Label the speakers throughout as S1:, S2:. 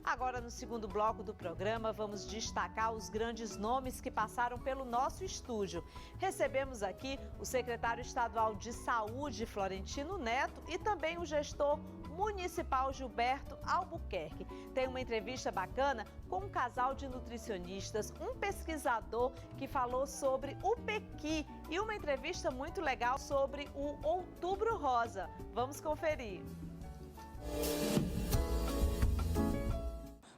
S1: Agora, no segundo bloco do programa, vamos destacar os grandes nomes que passaram pelo nosso estúdio. Recebemos aqui o secretário estadual de Saúde, Florentino Neto, e também o gestor municipal Gilberto Albuquerque. Tem uma entrevista bacana com um casal de nutricionistas, um pesquisador que falou sobre o pequi e uma entrevista muito legal sobre o Outubro Rosa. Vamos conferir.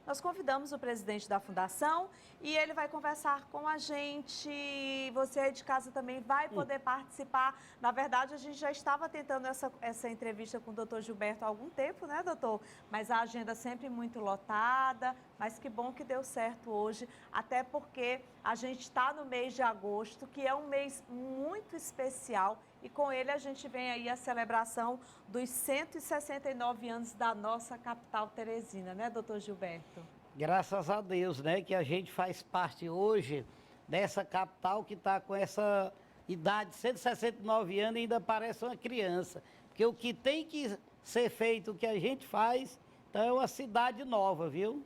S1: Nós convidamos o presidente da Fundação e ele vai conversar com a gente. Você aí de casa também vai poder participar. Na verdade, a gente já estava tentando essa entrevista com o doutor Gilberto há algum tempo, né, doutor? Mas a agenda sempre muito lotada, mas que bom que deu certo hoje, até porque a gente está no mês de agosto, que é um mês muito especial, e com ele a gente vem aí a celebração dos 169 anos da nossa capital Teresina, né, doutor Gilberto?
S2: Graças a Deus, né, que a gente faz parte hoje dessa capital que está com essa idade de 169 anos e ainda parece uma criança. Porque o que tem que ser feito, o que a gente faz, então é uma cidade nova, viu?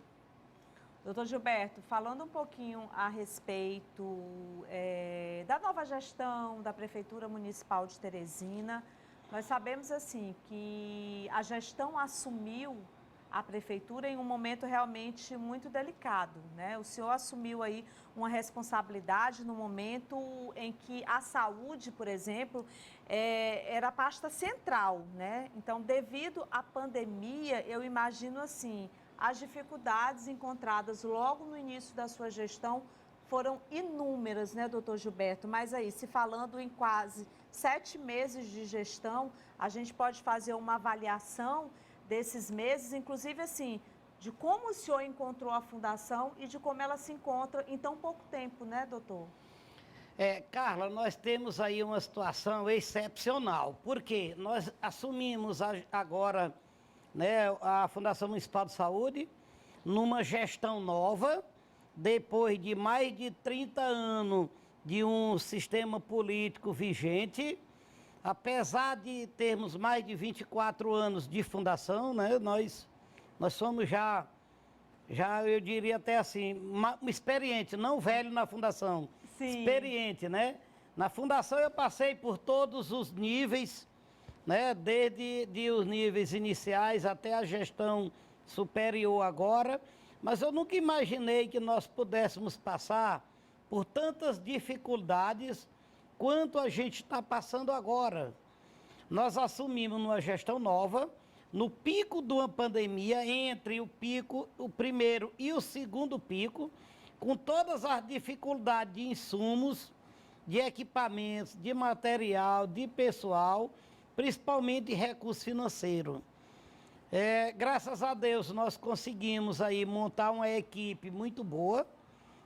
S1: Doutor Gilberto, falando um pouquinho a respeito da nova gestão da Prefeitura Municipal de Teresina, nós sabemos assim que a gestão assumiu a Prefeitura em um momento realmente muito delicado, né? O senhor assumiu aí uma responsabilidade no momento em que a saúde, por exemplo, era a pasta central, né? Então, devido à pandemia, eu imagino assim, as dificuldades encontradas logo no início da sua gestão foram inúmeras, né, doutor Gilberto? Mas aí, se falando em quase 7 meses de gestão, a gente pode fazer uma avaliação desses meses, inclusive assim, de como o senhor encontrou a Fundação e de como ela se encontra em tão pouco tempo, né, doutor?
S2: Carla, nós temos aí uma situação excepcional, porque nós assumimos agora, né, a Fundação Municipal de Saúde, numa gestão nova, depois de mais de 30 anos de um sistema político vigente. Apesar de termos mais de 24 anos de fundação, né, nós somos já eu diria até assim, experiente, não velho na fundação, sim, experiente, né? Na fundação eu passei por todos os níveis, né, desde os níveis iniciais até a gestão superior agora, mas eu nunca imaginei que nós pudéssemos passar por tantas dificuldades quanto a gente está passando agora. Nós assumimos uma gestão nova, no pico de uma pandemia, entre o primeiro e o segundo pico, com todas as dificuldades de insumos, de equipamentos, de material, de pessoal, principalmente de recurso financeiro. Graças a Deus nós conseguimos aí montar uma equipe muito boa,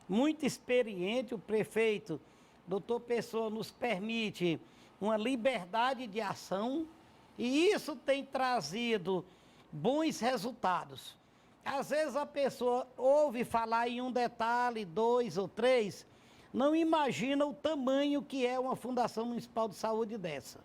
S2: muito experiente. O prefeito, doutor Pessoa, nos permite uma liberdade de ação e isso tem trazido bons resultados. Às vezes a pessoa ouve falar em um detalhe, 2 ou 3, não imagina o tamanho que é uma Fundação Municipal de Saúde dessa.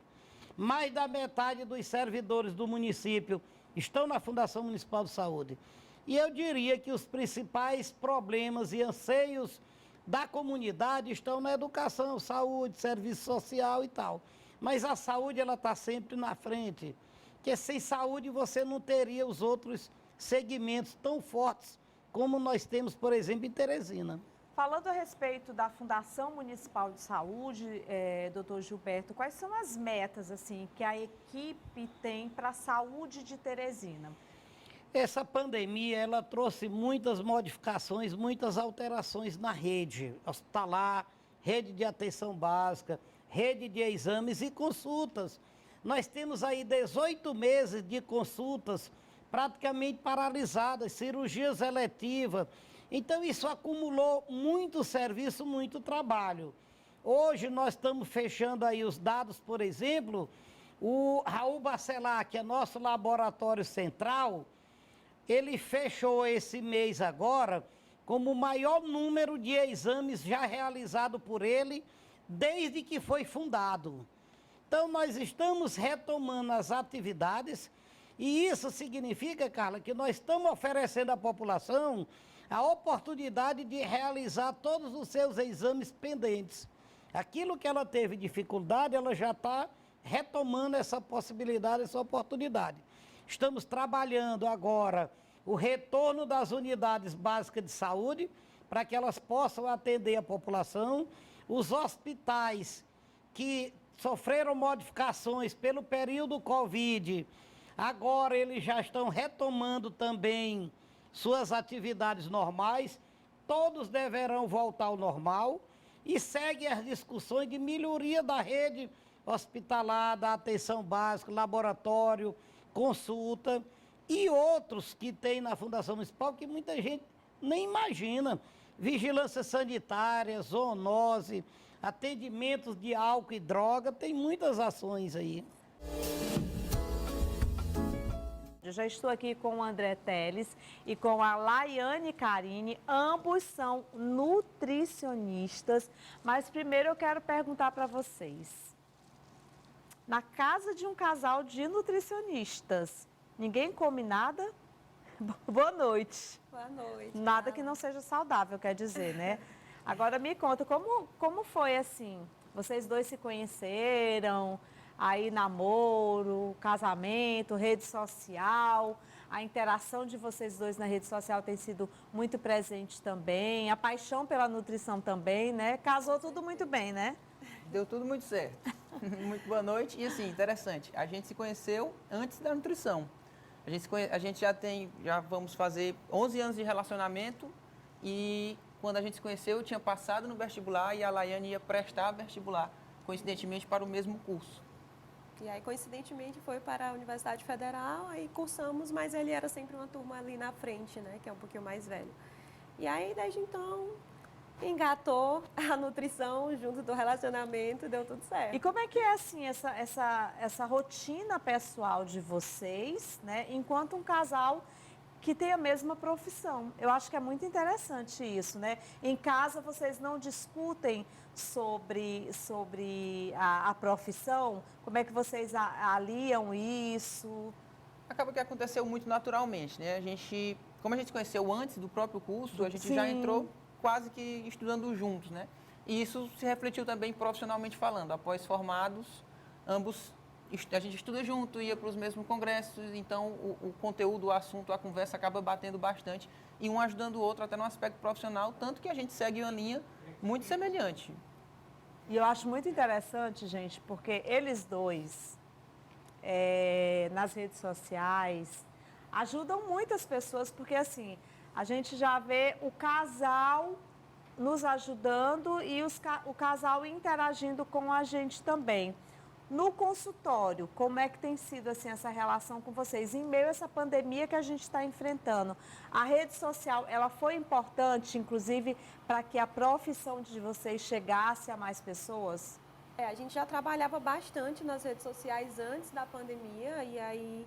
S2: Mais da metade dos servidores do município estão na Fundação Municipal de Saúde. E eu diria que os principais problemas e anseios da comunidade estão na educação, saúde, serviço social e tal. Mas a saúde, ela está sempre na frente. Porque sem saúde você não teria os outros segmentos tão fortes como nós temos, por exemplo, em Teresina.
S1: Falando a respeito da Fundação Municipal de Saúde, doutor Gilberto, quais são as metas assim, que a equipe tem para a saúde de Teresina?
S2: Essa pandemia, ela trouxe muitas modificações, muitas alterações na rede hospitalar, rede de atenção básica, rede de exames e consultas. Nós temos aí 18 meses de consultas praticamente paralisadas, cirurgias eletivas. Então isso acumulou muito serviço, muito trabalho. Hoje nós estamos fechando aí os dados, por exemplo, o Raul Bacelar, que é nosso laboratório central, ele fechou esse mês agora como o maior número de exames já realizado por ele desde que foi fundado. Então nós estamos retomando as atividades E isso significa, Carla, que nós estamos oferecendo à população a oportunidade de realizar todos os seus exames pendentes. Aquilo que ela teve dificuldade, ela já está retomando essa possibilidade, essa oportunidade. Estamos trabalhando agora o retorno das unidades básicas de saúde, para que elas possam atender a população. Os hospitais que sofreram modificações pelo período Covid, agora eles já estão retomando também suas atividades normais, todos deverão voltar ao normal e seguem as discussões de melhoria da rede hospitalar, da atenção básica, laboratório, consulta e outros que tem na Fundação Municipal que muita gente nem imagina. Vigilância sanitária, zoonose, atendimentos de álcool e droga, tem muitas ações aí.
S1: Eu já estou aqui com o André Teles e com a Laiane Carine, ambos são nutricionistas, mas primeiro eu quero perguntar para vocês. Na casa de um casal de nutricionistas, ninguém come nada? Boa noite.
S3: Boa noite.
S1: Nada que não seja saudável, quer dizer, né? Agora me conta, como foi assim? Vocês dois se conheceram, aí namoro, casamento, rede social, a interação de vocês dois na rede social tem sido muito presente também, a paixão pela nutrição também, né? Casou tudo muito bem, né?
S4: Deu tudo muito certo. Muito boa noite. E assim, interessante, a gente se conheceu antes da nutrição. A gente já vamos fazer 11 anos de relacionamento e quando a gente se conheceu, eu tinha passado no vestibular e a Laiane ia prestar vestibular, coincidentemente para o mesmo curso.
S3: E aí, coincidentemente, foi para a Universidade Federal, aí cursamos, mas ele era sempre uma turma ali na frente, né, que é um pouquinho mais velho. E aí, desde então, engatou a nutrição junto do relacionamento, deu tudo certo.
S1: E como é que é, assim, essa rotina pessoal de vocês, né, enquanto um casal que tem a mesma profissão? Eu acho que é muito interessante isso, né? Em casa vocês não discutem sobre a profissão? Como é que vocês aliam isso?
S4: Acaba que aconteceu muito naturalmente, né? Como a gente se conheceu antes do próprio curso, a gente já entrou quase que estudando juntos, né? E isso se refletiu também profissionalmente falando. Após formados, a gente estuda junto, ia para os mesmos congressos, então o conteúdo, o assunto, a conversa acaba batendo bastante e um ajudando o outro até no aspecto profissional, tanto que a gente segue uma linha muito semelhante.
S1: E eu acho muito interessante, gente, porque eles dois, nas redes sociais, ajudam muitas pessoas, porque assim, a gente já vê o casal nos ajudando e o casal interagindo com a gente também. No consultório, como é que tem sido assim, essa relação com vocês? Em meio a essa pandemia que a gente está enfrentando, a rede social, ela foi importante, inclusive, para que a profissão de vocês chegasse a mais pessoas?
S3: A gente já trabalhava bastante nas redes sociais antes da pandemia e aí,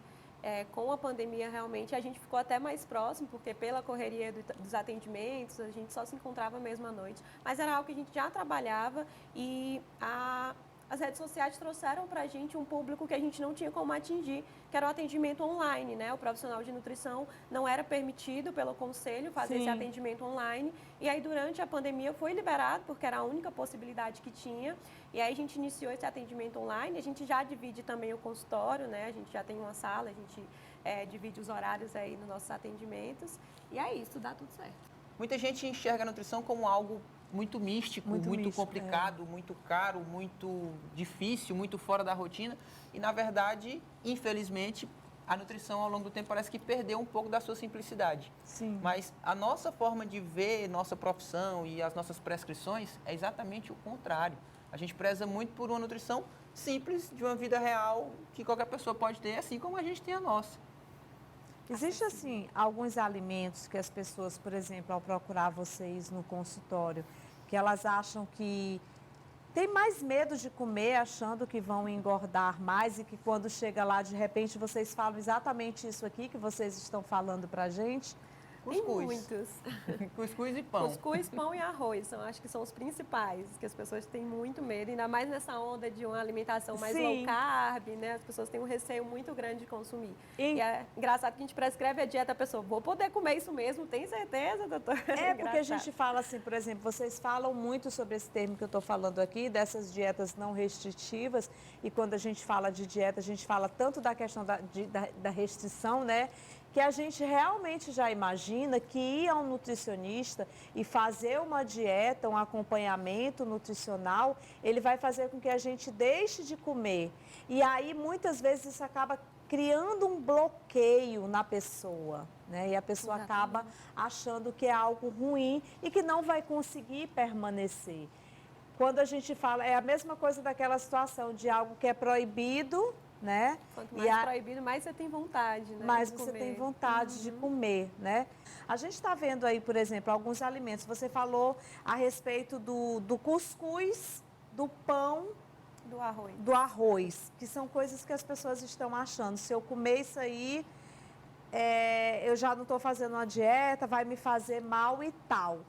S3: com a pandemia, realmente, a gente ficou até mais próximo, porque pela correria dos atendimentos, a gente só se encontrava mesmo à noite. Mas era algo que a gente já trabalhava e as redes sociais trouxeram para a gente um público que a gente não tinha como atingir, que era o atendimento online, né? O profissional de nutrição não era permitido pelo conselho fazer esse atendimento online. E aí, durante a pandemia, foi liberado, porque era a única possibilidade que tinha. E aí, a gente iniciou esse atendimento online. A gente já divide também o consultório, né? A gente já tem uma sala, a gente divide os horários aí nos nossos atendimentos. E é isso, dá tudo certo.
S4: Muita gente enxerga a nutrição como algo muito místico, muito complicado, muito caro, muito difícil, muito fora da rotina. E, na verdade, infelizmente, a nutrição, ao longo do tempo, parece que perdeu um pouco da sua simplicidade.
S1: Sim.
S4: Mas a nossa forma de ver nossa profissão e as nossas prescrições é exatamente o contrário. A gente preza muito por uma nutrição simples, de uma vida real, que qualquer pessoa pode ter, assim como a gente tem a nossa.
S1: Existe, assim, alguns alimentos que as pessoas, por exemplo, ao procurar vocês no consultório, que elas acham que tem mais medo de comer, achando que vão engordar mais e que quando chega lá, de repente, vocês falam exatamente isso aqui que vocês estão falando pra gente?
S3: Tem
S4: Cuscuz.
S3: muitos.
S4: Cuscuz e pão.
S3: Cuscuz, pão e arroz, acho que são os principais, que as pessoas têm muito medo, ainda mais nessa onda de uma alimentação mais
S1: Sim.
S3: low carb, né? As pessoas têm um receio muito grande de consumir.
S1: E-
S3: E é engraçado que a gente prescreve a dieta, a pessoa, vou poder comer isso mesmo, tem certeza, doutor?
S1: É, porque a
S3: Engraçado.
S1: gente fala assim, por exemplo, vocês falam muito sobre esse termo que eu estou falando aqui, dessas dietas não restritivas, e quando a gente fala de dieta, a gente fala tanto da questão da restrição, né? Que a gente realmente já imagina que ir a um nutricionista e fazer uma dieta, um acompanhamento nutricional, ele vai fazer com que a gente deixe de comer. E aí, muitas vezes, isso acaba criando um bloqueio na pessoa, né? E a pessoa acaba achando que é algo ruim e que não vai conseguir permanecer. Quando a gente fala, é a mesma coisa daquela situação de algo que é proibido, né?
S3: Quanto
S1: E
S3: mais proibido, mais você tem vontade, né?
S1: mais
S3: de
S1: você
S3: comer.
S1: tem vontade de comer, né? A gente está vendo aí, por exemplo, alguns alimentos. Você falou a respeito do cuscuz, do pão,
S3: Do arroz.
S1: do arroz, que são coisas que as pessoas estão achando. Se eu comer isso aí, eu já não estou fazendo uma dieta, vai me fazer mal e tal.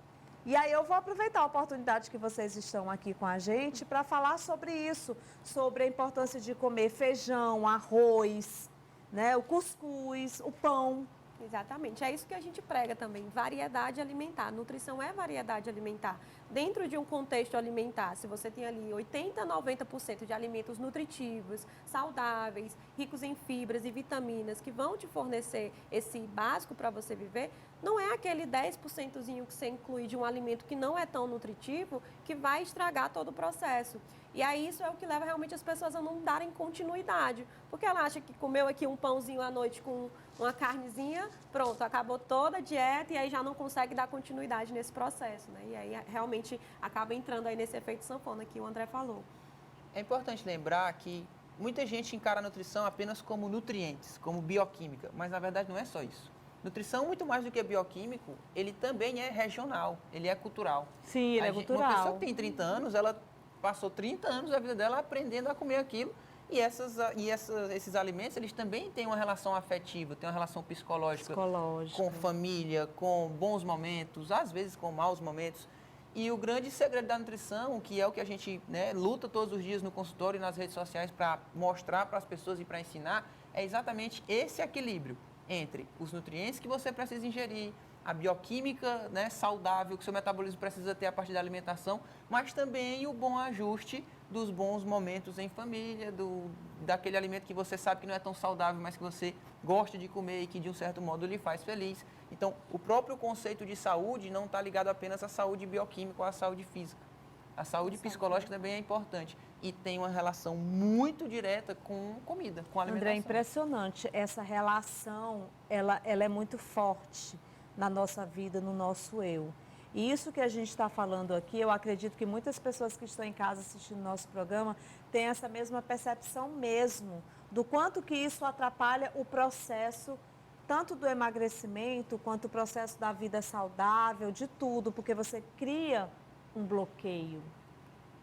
S1: E aí eu vou aproveitar a oportunidade que vocês estão aqui com a gente para falar sobre isso, sobre a importância de comer feijão, arroz, né, o cuscuz, o pão.
S3: Exatamente, é isso que a gente prega também, variedade alimentar. Nutrição é variedade alimentar. Dentro de um contexto alimentar, se você tem ali 80, 90% de alimentos nutritivos, saudáveis, ricos em fibras e vitaminas que vão te fornecer esse básico para você viver, não é aquele 10%zinho que você inclui de um alimento que não é tão nutritivo que vai estragar todo o processo. E aí isso é o que leva realmente as pessoas a não darem continuidade. Porque ela acha que comeu aqui um pãozinho à noite com uma carnezinha, pronto, acabou toda a dieta e aí já não consegue dar continuidade nesse processo, né? E aí realmente acaba entrando aí nesse efeito sanfona que o André falou.
S4: É importante lembrar que muita gente encara a nutrição apenas como nutrientes, como bioquímica, mas na verdade não é só isso. Nutrição, muito mais do que bioquímico, ele também é regional, ele é cultural.
S1: Sim, ele é
S4: Uma pessoa
S1: cultural.
S4: que tem 30 anos, ela passou 30 anos da vida dela aprendendo a comer aquilo. E esses alimentos, eles também têm uma relação afetiva, têm uma relação psicológica com família, com bons momentos, às vezes com maus momentos. E o grande segredo da nutrição, que é o que a gente, né, luta todos os dias no consultório e nas redes sociais para mostrar para as pessoas e para ensinar, é exatamente esse equilíbrio entre os nutrientes que você precisa ingerir, a bioquímica, né, saudável que o seu metabolismo precisa ter a partir da alimentação, mas também o bom ajuste dos bons momentos em família, daquele alimento que você sabe que não é tão saudável, mas que você gosta de comer e que de um certo modo lhe faz feliz. Então, o próprio conceito de saúde não está ligado apenas à saúde bioquímica ou à saúde física. A saúde psicológica também é importante e tem uma relação muito direta com comida, com alimentação.
S1: André, é impressionante. Essa relação, ela é muito forte na nossa vida, no nosso eu. E isso que a gente está falando aqui, eu acredito que muitas pessoas que estão em casa assistindo nosso programa têm essa mesma percepção mesmo, do quanto que isso atrapalha o processo, tanto do emagrecimento, quanto o processo da vida saudável, de tudo, porque você cria um bloqueio,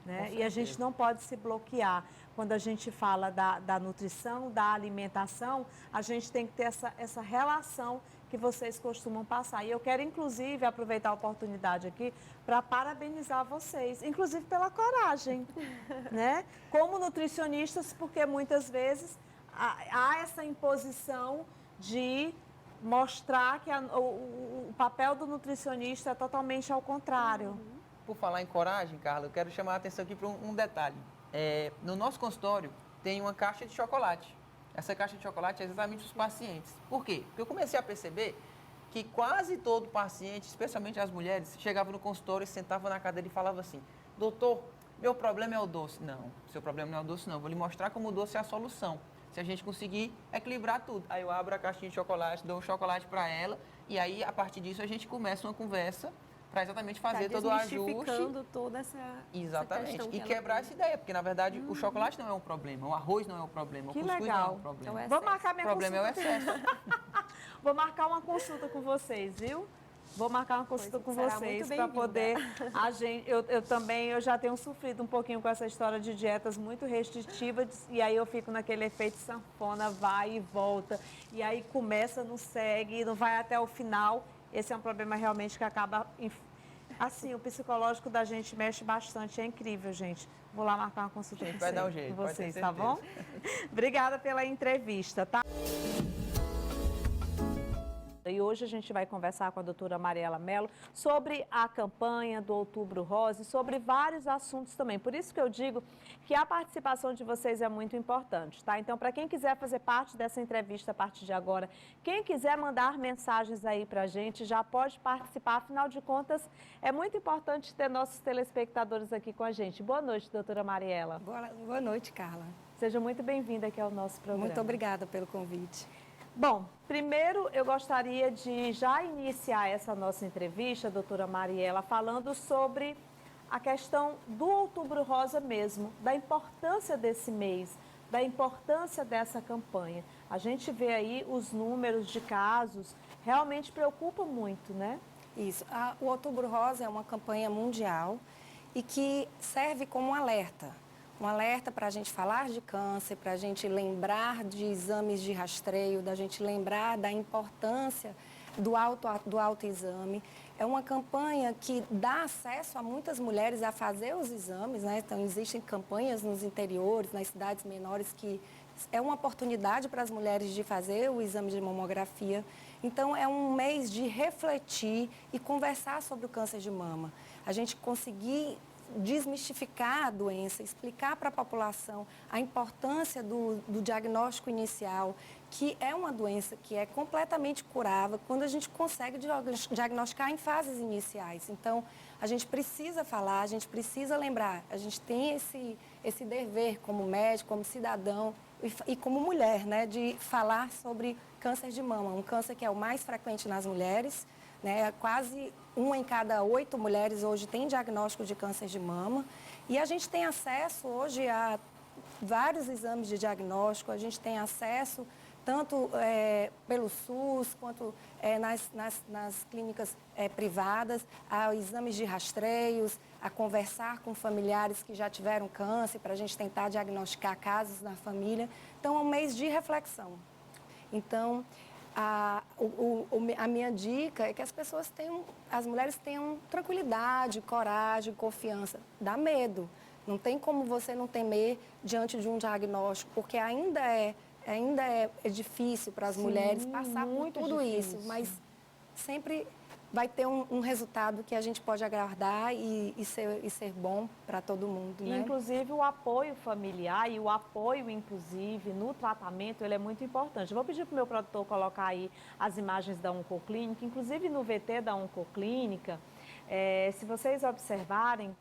S1: né? E a gente não pode se bloquear. Quando a gente fala da nutrição, da alimentação, a gente tem que ter essa relação que vocês costumam passar. E eu quero, inclusive, aproveitar a oportunidade aqui para parabenizar vocês, inclusive pela coragem, né? Como nutricionistas, porque muitas vezes há essa imposição de mostrar que o papel do nutricionista é totalmente ao contrário.
S4: Por falar em coragem, Carla, eu quero chamar a atenção aqui para um detalhe. No nosso consultório tem uma caixa de chocolate. Essa caixa de chocolate é exatamente os pacientes. Por quê? Porque eu comecei a perceber que quase todo paciente, especialmente as mulheres, chegava no consultório, sentava na cadeira e falava assim: doutor, meu problema é o doce. Não, seu problema não é o doce não, eu vou lhe mostrar como o doce é a solução. Se a gente conseguir equilibrar tudo. Aí eu abro a caixinha de chocolate, dou um chocolate para ela e aí, a partir disso, a gente começa uma conversa para exatamente fazer todo o ajuste.
S3: Desmistificando toda essa
S4: Exatamente.
S3: questão que
S4: E
S3: ela
S4: quebrar
S3: tem.
S4: essa ideia, porque na verdade o chocolate não é um problema, o arroz não é um problema,
S1: Que
S4: o cuscuz
S1: legal.
S4: não é um problema.
S3: É o
S1: Vou marcar minha
S4: O problema é o
S1: consulta.
S4: excesso.
S1: Vou marcar uma consulta com vocês, viu? Vou marcar uma consulta com
S3: será
S1: vocês
S3: muito
S1: para
S3: bem-vinda.
S1: poder a gente. Eu também já tenho sofrido um pouquinho com essa história de dietas muito restritivas e aí eu fico naquele efeito sanfona, vai e volta e aí começa, não segue, não vai até o final esse é um problema realmente que acaba... Assim, o psicológico da gente mexe bastante, é incrível, gente. Vou lá marcar uma consulta com
S4: Vai dar um jeito,
S1: com
S4: pode ter
S1: vocês, tá bom?
S4: certeza.
S1: Obrigada pela entrevista, tá? E hoje a gente vai conversar com a doutora Mariela Mello sobre a campanha do Outubro Rosa e sobre vários assuntos também. Por isso que eu digo que a participação de vocês é muito importante, tá? Então, para quem quiser fazer parte dessa entrevista a partir de agora, quem quiser mandar mensagens aí pra gente, já pode participar. Afinal de contas, é muito importante ter nossos telespectadores aqui com a gente. Boa noite, doutora Mariela.
S5: Boa noite, Carla.
S1: Seja muito bem-vinda aqui ao nosso programa.
S5: Muito obrigada pelo convite.
S1: Bom, primeiro eu gostaria de já iniciar essa nossa entrevista, doutora Mariela, falando sobre a questão do Outubro Rosa mesmo, da importância desse mês, da importância dessa campanha. A gente vê aí os números de casos, realmente preocupa muito, né?
S5: Isso. O Outubro Rosa é uma campanha mundial e que serve como um alerta. Um alerta para a gente falar de câncer, para a gente lembrar de exames de rastreio, da gente lembrar da importância do autoexame. É uma campanha que dá acesso a muitas mulheres a fazer os exames, né? Então, existem campanhas nos interiores, nas cidades menores, que é uma oportunidade para as mulheres de fazer o exame de mamografia. Então, é um mês de refletir e conversar sobre o câncer de mama. A gente conseguir desmistificar a doença, explicar para a população a importância do diagnóstico inicial, que é uma doença que é completamente curável quando a gente consegue diagnosticar em fases iniciais. Então, a gente precisa falar, a gente precisa lembrar, a gente tem esse dever como médico, como cidadão e como mulher, né, de falar sobre câncer de mama, um câncer que é o mais frequente nas mulheres, né? Quase 1 em cada 8 mulheres hoje tem diagnóstico de câncer de mama. E a gente tem acesso hoje a vários exames de diagnóstico, a gente tem acesso tanto pelo SUS quanto nas clínicas privadas, a exames de rastreios, a conversar com familiares que já tiveram câncer para a gente tentar diagnosticar casos na família. Então, é um mês de reflexão. Então, a minha dica é que as mulheres tenham tranquilidade, coragem, confiança. Dá medo. Não tem como você não temer diante de um diagnóstico, porque ainda é difícil para as mulheres passar por tudo isso, mas sempre vai ter um resultado que a gente pode aguardar e ser bom para todo mundo, né?
S1: Inclusive, o apoio familiar e o apoio, inclusive, no tratamento, ele é muito importante. Eu vou pedir para o meu produtor colocar aí as imagens da Oncoclínica, inclusive no VT da Oncoclínica, se vocês observarem,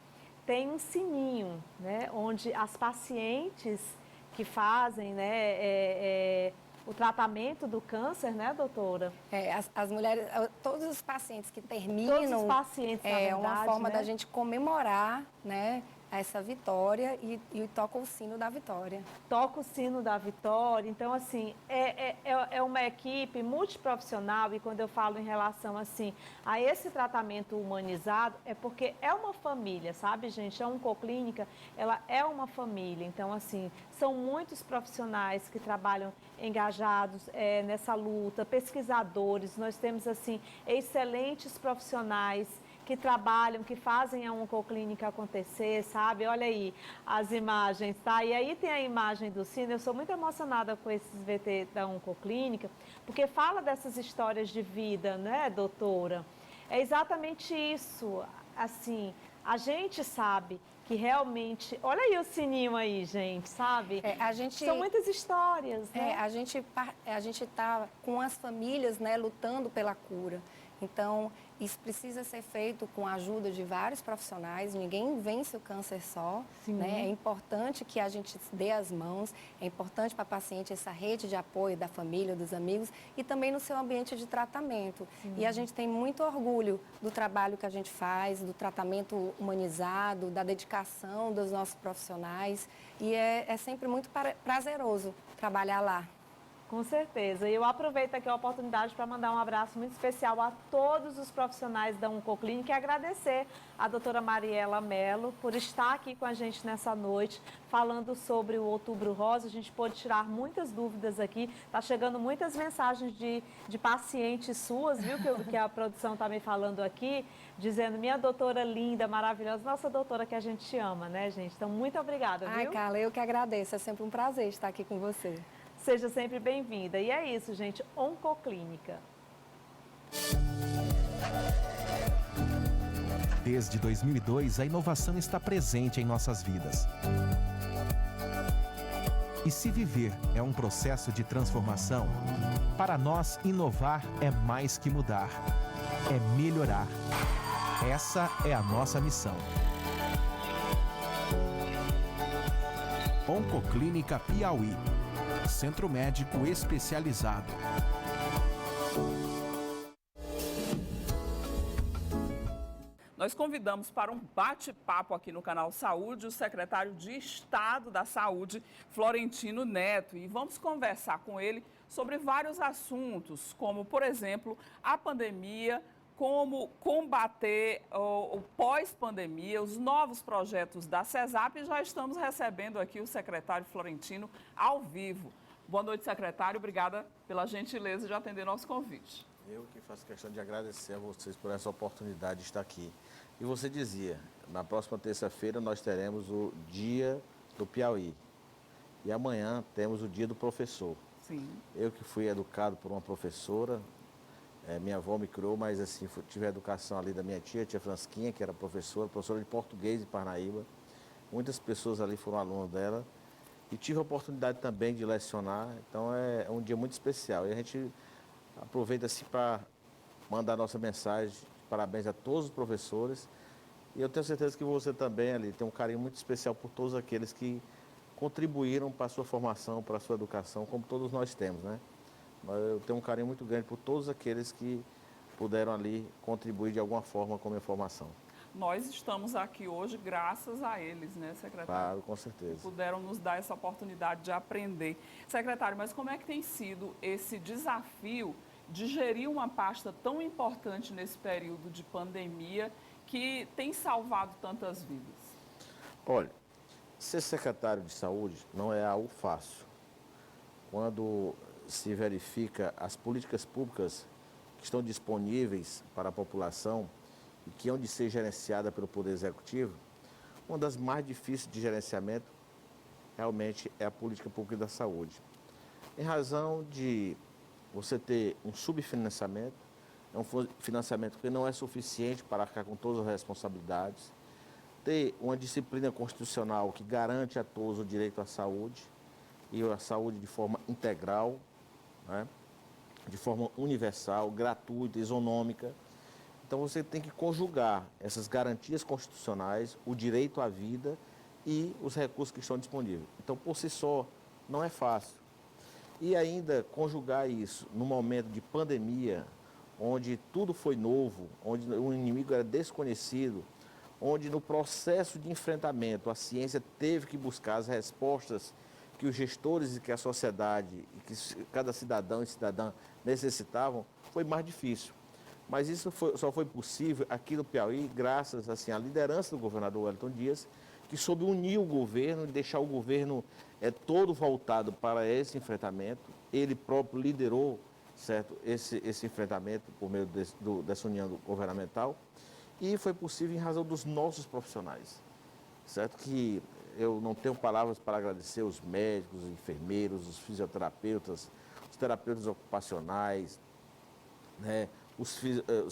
S1: tem um sininho, né, onde as pacientes que fazem, né, o tratamento do câncer, né, doutora?
S5: As mulheres, todos os pacientes que terminam,
S1: todos os pacientes, na verdade,
S5: uma forma
S1: né?
S5: da gente comemorar, né, essa vitória e toca o sino da vitória.
S1: Toca o sino da vitória. Então, assim, é uma equipe multiprofissional e quando eu falo em relação, assim, a esse tratamento humanizado, é porque é uma família, sabe, gente? A Oncoclínica, ela é uma família. Então, assim, são muitos profissionais que trabalham engajados nessa luta, pesquisadores. Nós temos, assim, excelentes profissionais que trabalham, que fazem a Oncoclínica acontecer, sabe? Olha aí as imagens, tá? E aí tem a imagem do sino. Eu sou muito emocionada com esses VT da Oncoclínica, porque fala dessas histórias de vida, né, doutora? É exatamente isso, assim, a gente sabe que realmente... Olha aí o sininho aí, gente, sabe? São muitas histórias, né?
S5: A gente está com as famílias, né, lutando pela cura. Então, isso precisa ser feito com a ajuda de vários profissionais. Ninguém vence o câncer só, né? É importante que a gente dê as mãos, é importante para a paciente essa rede de apoio da família, dos amigos e também no seu ambiente de tratamento. E a gente tem muito orgulho do trabalho que a gente faz, do tratamento humanizado, da dedicação dos nossos profissionais e é sempre muito prazeroso trabalhar lá.
S1: Com certeza. E eu aproveito aqui a oportunidade para mandar um abraço muito especial a todos os profissionais da Oncoclínica e agradecer a doutora Mariela Mello por estar aqui com a gente nessa noite, falando sobre o Outubro Rosa. A gente pôde tirar muitas dúvidas aqui. Está chegando muitas mensagens de pacientes suas, viu, que a produção está me falando aqui, dizendo, minha doutora linda, maravilhosa, nossa doutora que a gente ama, né, gente? Então, muito obrigada, viu?
S5: Ai, Carla, eu que agradeço. É sempre um prazer estar aqui com você.
S1: Seja sempre bem-vinda. E é isso, gente. Oncoclínica.
S6: Desde 2002, a inovação está presente em nossas vidas. E se viver é um processo de transformação, para nós, inovar é mais que mudar, é melhorar. Essa é a nossa missão.
S7: Oncoclínica Piauí. Centro médico especializado.
S8: Nós convidamos para um bate-papo aqui no Canal Saúde o secretário de Estado da Saúde, Florentino Neto, e vamos conversar com ele sobre vários assuntos, como, por exemplo, a pandemia, como combater o pós-pandemia, os novos projetos da CESAP, e já estamos recebendo aqui o secretário Florentino ao vivo. Boa noite, secretário. Obrigada pela gentileza de atender nosso convite.
S9: Eu que faço questão de agradecer a vocês por essa oportunidade de estar aqui. E você dizia, na próxima terça-feira nós teremos o Dia do Piauí. E amanhã temos o Dia do Professor.
S8: Sim.
S9: Eu que fui educado por uma professora, minha avó me criou, mas assim, tive a educação ali da minha tia Fransquinha, que era professora de português em Parnaíba. Muitas pessoas ali foram alunos dela. E tive a oportunidade também de lecionar, então é um dia muito especial. E a gente aproveita assim para mandar nossa mensagem de parabéns a todos os professores. E eu tenho certeza que você também ali tem um carinho muito especial por todos aqueles que contribuíram para a sua formação, para a sua educação, como todos nós temos, né? Eu tenho um carinho muito grande por todos aqueles que puderam ali contribuir de alguma forma com a minha formação.
S8: Nós estamos aqui hoje graças a eles, né, secretário?
S9: Claro, com certeza.
S8: Que puderam nos dar essa oportunidade de aprender. Secretário, mas como é que tem sido esse desafio de gerir uma pasta tão importante nesse período de pandemia que tem salvado tantas vidas?
S9: Olha, ser secretário de saúde não é algo fácil. Quando se verifica as políticas públicas que estão disponíveis para a população e que hão de ser gerenciada pelo Poder Executivo, uma das mais difíceis de gerenciamento realmente é a política pública da saúde. Em razão de você ter um subfinanciamento, é um financiamento que não é suficiente para arcar com todas as responsabilidades, ter uma disciplina constitucional que garante a todos o direito à saúde e a saúde de forma integral, né? De forma universal, gratuita, isonômica. Então você tem que conjugar essas garantias constitucionais, o direito à vida e os recursos que estão disponíveis. Então, por si só, não é fácil. E ainda conjugar isso no momento de pandemia, onde tudo foi novo, onde o inimigo era desconhecido, onde no processo de enfrentamento a ciência teve que buscar as respostas que os gestores e que a sociedade e que cada cidadão e cidadã necessitavam, foi mais difícil. Mas isso só foi possível aqui no Piauí graças assim, à liderança do governador Wellington Dias, que soube unir o governo e deixar o governo todo voltado para esse enfrentamento. Ele próprio liderou, certo, esse enfrentamento por meio dessa união governamental. E foi possível em razão dos nossos profissionais, certo? Que eu não tenho palavras para agradecer os médicos, os enfermeiros, os fisioterapeutas, os terapeutas ocupacionais, né? Os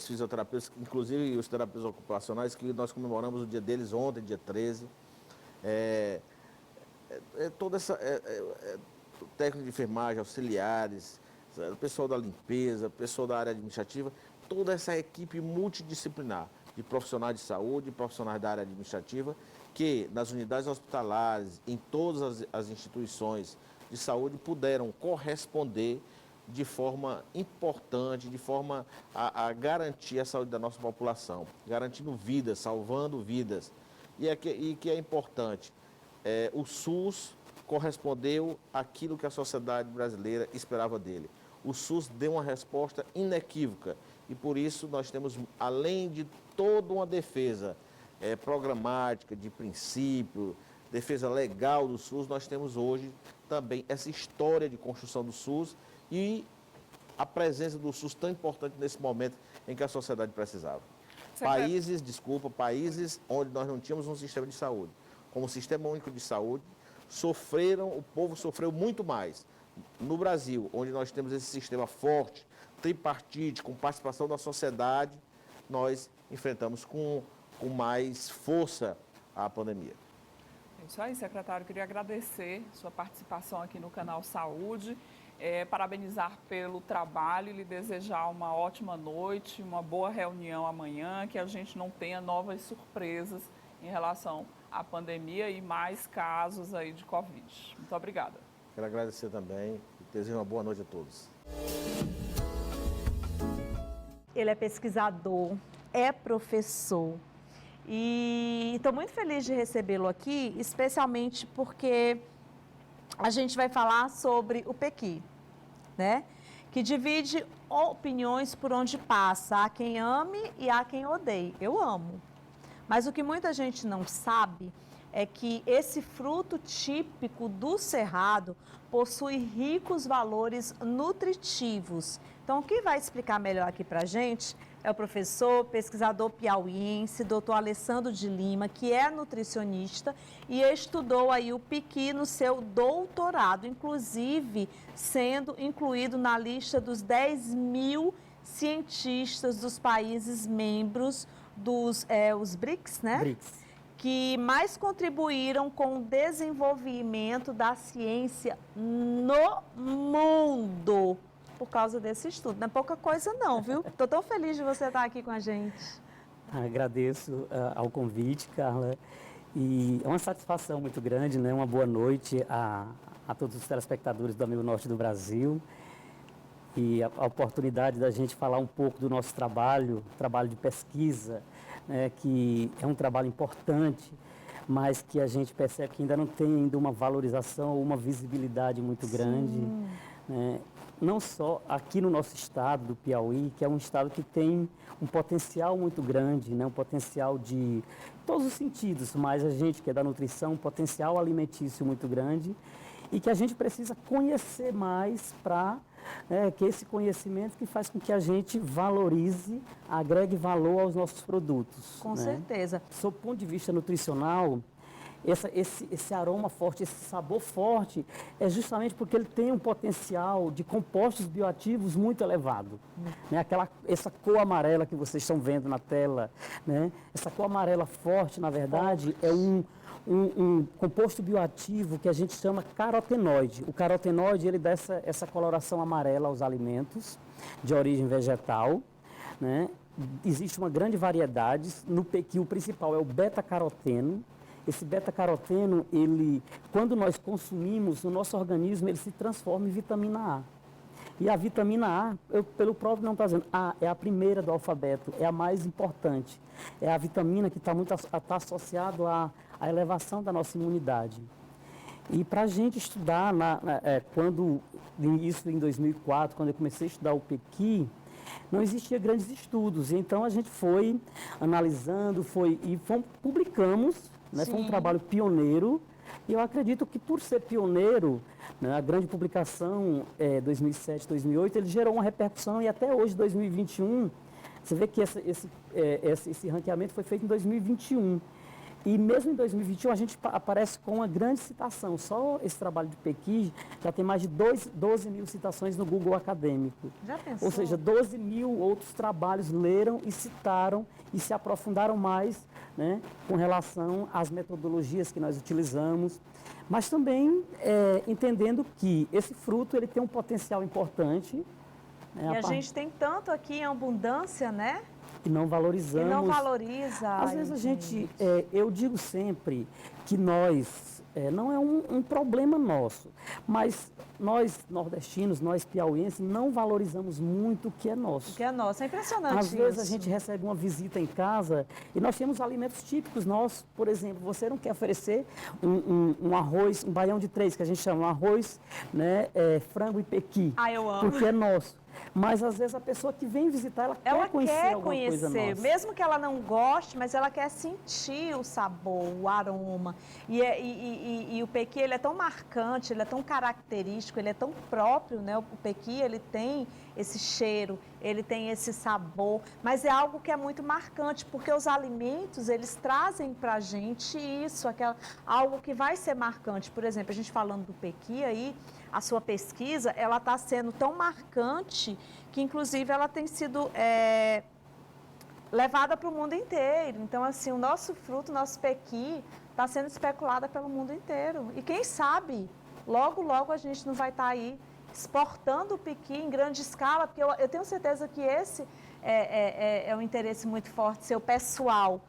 S9: fisioterapeutas, inclusive os terapeutas ocupacionais, que nós comemoramos o dia deles ontem, dia 13. Toda essa técnico de enfermagem, auxiliares, o pessoal da limpeza, o pessoal da área administrativa, toda essa equipe multidisciplinar de profissionais de saúde, profissionais da área administrativa, que nas unidades hospitalares, em todas as instituições de saúde, puderam corresponder de forma importante, de forma a garantir a saúde da nossa população, garantindo vidas, salvando vidas. E que é importante, o SUS correspondeu àquilo que a sociedade brasileira esperava dele. O SUS deu uma resposta inequívoca e por isso nós temos, além de toda uma defesa programática, de princípio, defesa legal do SUS, nós temos hoje também essa história de construção do SUS e a presença do SUS tão importante nesse momento em que a sociedade precisava. Países onde nós não tínhamos um sistema de saúde, como o Sistema Único de Saúde, o povo sofreu muito mais. No Brasil, onde nós temos esse sistema forte, tripartite, com participação da sociedade, nós enfrentamos com mais força a pandemia.
S8: É isso aí, secretário. Queria agradecer sua participação aqui no Canal Saúde, parabenizar pelo trabalho e lhe desejar uma ótima noite, uma boa reunião amanhã, que a gente não tenha novas surpresas em relação à pandemia e mais casos aí de Covid. Muito obrigada.
S9: Quero agradecer também e desejo uma boa noite a todos.
S1: Ele é pesquisador, é professor e estou muito feliz de recebê-lo aqui, especialmente porque a gente vai falar sobre o Pequi, né? Que divide opiniões por onde passa. Há quem ame e há quem odeie. Eu amo. Mas o que muita gente não sabe é que esse fruto típico do Cerrado possui ricos valores nutritivos. Então, quem vai explicar melhor aqui para a gente é o professor, pesquisador piauiense, doutor Alessandro de Lima, que é nutricionista e estudou aí o Pequi no seu doutorado, inclusive sendo incluído na lista dos 10.000 cientistas dos países membros dos os BRICS, né?
S10: BRICS.
S1: Que mais contribuíram com o desenvolvimento da ciência no mundo por causa desse estudo. Não é pouca coisa não, viu? Estou tão feliz de você estar aqui com a gente.
S10: Agradeço ao convite, Carla, e é uma satisfação muito grande, né? Uma boa noite a todos os telespectadores do Amigo Norte do Brasil e a oportunidade da gente falar um pouco do nosso trabalho de pesquisa, né, que é um trabalho importante, mas que a gente percebe que ainda não tem ainda uma valorização ou uma visibilidade muito grande, né, não só aqui no nosso estado do Piauí, que é um estado que tem um potencial muito grande, né, um potencial de todos os sentidos, mas a gente que é da nutrição, um potencial alimentício muito grande e que a gente precisa conhecer mais para que esse conhecimento que faz com que a gente valorize, agregue valor aos nossos produtos.
S1: Com certeza.
S10: Sob o ponto de vista nutricional, esse aroma forte, esse sabor forte, é justamente porque ele tem um potencial de compostos bioativos muito elevado. Né? Essa cor amarela que vocês estão vendo na tela, né? Essa cor amarela forte, na verdade, é um composto bioativo que a gente chama carotenoide. O carotenoide, ele dá essa coloração amarela aos alimentos de origem vegetal, né? Existe uma grande variedade. No Pequi, o principal é o beta-caroteno. Esse beta-caroteno, quando nós consumimos, o nosso organismo ele se transforma em vitamina A. E a vitamina A, pelo próprio não está dizendo, é a primeira do alfabeto, é a mais importante. É a vitamina que está associado à elevação da nossa imunidade. E para a gente estudar, isso em 2004, quando eu comecei a estudar o Pequi, não existia grandes estudos. Então a gente foi analisando, publicamos, né, foi um trabalho pioneiro. E eu acredito que por ser pioneiro, né, a grande publicação 2007, 2008, ele gerou uma repercussão e até hoje, 2021, você vê que esse ranqueamento foi feito em 2021. E mesmo em 2021 a gente aparece com uma grande citação. Só esse trabalho de Pequi já tem mais de 12.000 citações no Google Acadêmico.
S1: Já pensou?
S10: Ou seja, 12.000 outros trabalhos leram e citaram e se aprofundaram mais, né, com relação às metodologias que nós utilizamos. Mas também entendendo que esse fruto ele tem um potencial importante.
S1: E a gente tem tanto aqui em abundância, né?
S10: e não valorizamos.
S1: E não valoriza.
S10: Às vezes a gente, eu digo sempre que nós, não é um problema nosso, mas nós nordestinos, nós piauienses, não valorizamos muito o que é nosso.
S1: O que é nosso, é impressionante
S10: Às vezes a
S1: isso.
S10: gente recebe uma visita em casa e nós temos alimentos típicos nossos. Por exemplo, você não quer oferecer um arroz, um baião de 3, que a gente chama um arroz, né, frango e pequi.
S1: Ah, eu amo.
S10: Porque é nosso. Mas às vezes a pessoa que vem visitar, ela quer conhecer alguma coisa nossa.
S1: Mesmo que ela não goste, mas ela quer sentir o sabor, o aroma. E o pequi, ele é tão marcante, ele é tão característico, ele é tão próprio, né? O pequi, ele tem esse cheiro, ele tem esse sabor, mas é algo que é muito marcante, porque os alimentos, eles trazem pra gente isso, algo que vai ser marcante. Por exemplo, a gente falando do pequi aí, a sua pesquisa, ela está sendo tão marcante que, inclusive, ela tem sido levada para o mundo inteiro. Então, assim, o nosso fruto, o nosso pequi, está sendo especulada pelo mundo inteiro. E quem sabe, logo, logo a gente não vai estar aí exportando o pequi em grande escala, porque eu tenho certeza que esse é um interesse muito forte seu, pessoal,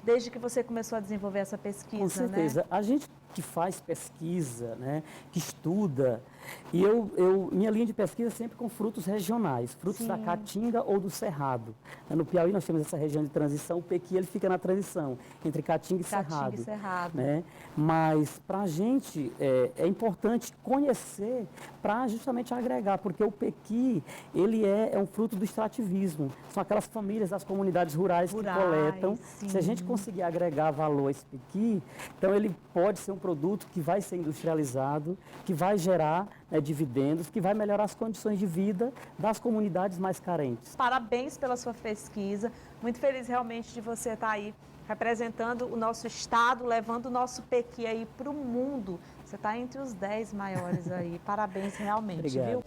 S1: desde que você começou a desenvolver essa pesquisa,
S10: Com certeza.
S1: né?
S10: A gente que faz pesquisa, né, que estuda, e minha linha de pesquisa é sempre com frutos regionais, frutos da Caatinga ou do Cerrado. No Piauí nós temos essa região de transição, o pequi ele fica na transição entre Caatinga e Cerrado. Né? Mas para a gente é importante conhecer para justamente agregar, porque o pequi ele é um fruto do extrativismo. São aquelas famílias das comunidades rurais que coletam.
S1: Sim.
S10: Se a gente conseguir agregar valor a esse pequi, então ele pode ser um produto que vai ser industrializado, que vai gerar dividendos, que vai melhorar as condições de vida das comunidades mais carentes.
S1: Parabéns pela sua pesquisa, muito feliz realmente de você estar aí representando o nosso estado, levando o nosso pequi aí para o mundo. Você está entre os 10 maiores aí, parabéns realmente,
S10: Obrigado.
S1: viu?